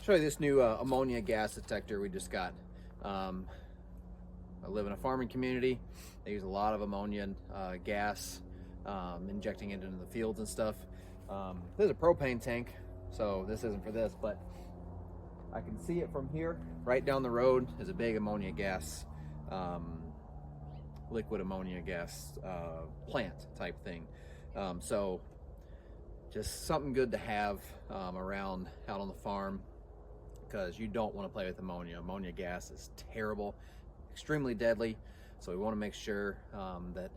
Show you this new ammonia gas detector we just got. I live in a farming community. They use a lot of ammonia gas, injecting it into the fields and stuff. This is a propane tank, so this isn't for this, but I can see it from here. Right down the road is a big ammonia gas, liquid ammonia gas plant type thing. So just something good to have around out on the farm, because you don't want to play with ammonia. Ammonia gas is terrible, extremely deadly. So we want to make sure that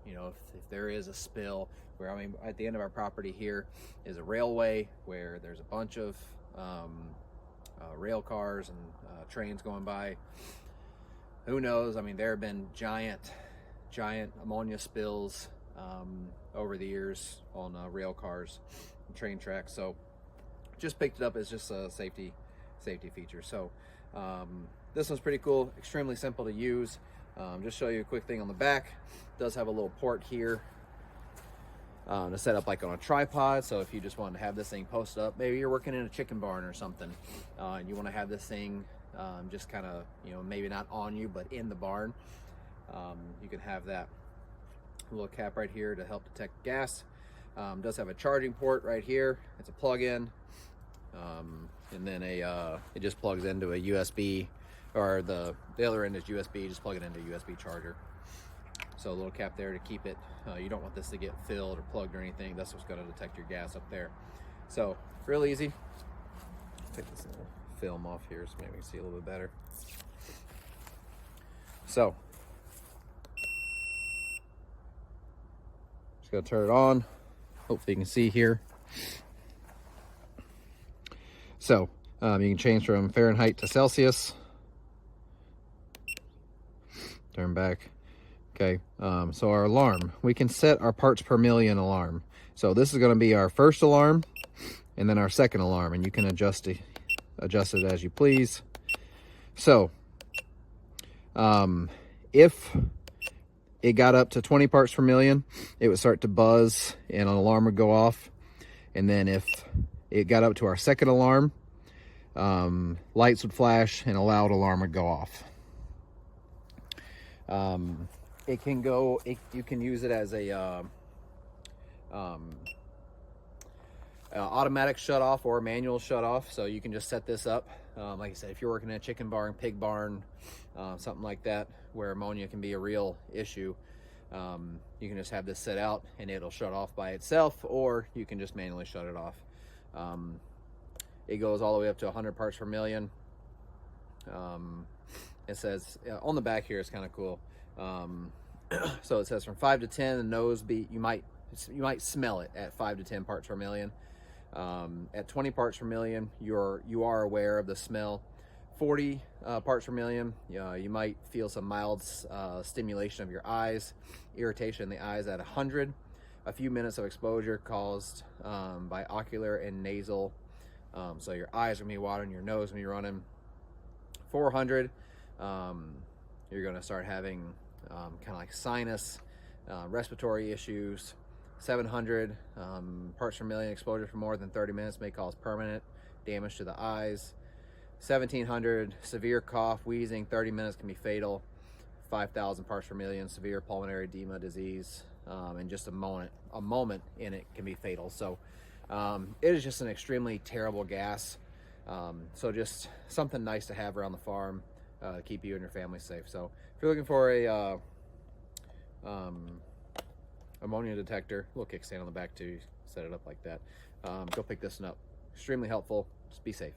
you know, if there is a spill, where, I mean, at the end of our property here is a railway where there's a bunch of rail cars and trains going by. Who knows? I mean, there have been giant ammonia spills over the years on rail cars and train tracks. So just picked it up as just a safety feature. So this one's pretty cool, extremely simple to use. Just show you a quick thing on the back. It does have a little port here to set up like on a tripod. So if you just wanted to have this thing posted up, maybe you're working in a chicken barn or something, and you want to have this thing just kind of, you know, maybe not on you, but in the barn, you can have that little cap right here to help detect gas. Does have a charging port right here. It's a plug-in, and then it just plugs into a USB, or the other end is USB. Just plug it into a USB charger. So a little cap there to keep it. You don't want this to get filled or plugged or anything. That's what's going to detect your gas up there. So real easy. Take this little film off here so maybe we can see a little bit better. So just gonna turn it on. Hopefully you can see here. So you can change from Fahrenheit to Celsius. Turn back. Okay, so our alarm, we can set our parts per million alarm. So this is going to be our first alarm and then our second alarm, and you can adjust it as you please. So if it got up to 20 parts per million, it would start to buzz and an alarm would go off. And then if it got up to our second alarm, lights would flash and a loud alarm would go off. It can go, you can use it as a automatic shut off or manual shut off. So you can just set this up. Like I said, if you're working in a chicken barn, pig barn, something like that, where ammonia can be a real issue, you can just have this set out and it'll shut off by itself, or you can just manually shut it off. It goes all the way up to 100 parts per million. It says on the back here, it's kind of cool. So it says from 5 to 10, the nose beat, you might smell it at 5 to 10 parts per million. At 20 parts per million, you are aware of the smell. 40 parts per million, you might feel some mild stimulation of your eyes, irritation in the eyes. At 100, a few minutes of exposure caused by ocular and nasal. So your eyes are gonna be watering, your nose gonna be running. 400, you're gonna start having kind of like sinus, respiratory issues. 700 parts per million exposure for more than 30 minutes may cause permanent damage to the eyes. 1700, severe cough, wheezing, 30 minutes can be fatal. 5,000 parts per million, severe pulmonary edema disease, and just a moment in it can be fatal. So it is just an extremely terrible gas. So just something nice to have around the farm to keep you and your family safe. So if you're looking for a ammonia detector, little kickstand on the back too, set it up like that, go pick this one up. Extremely helpful. Just be safe.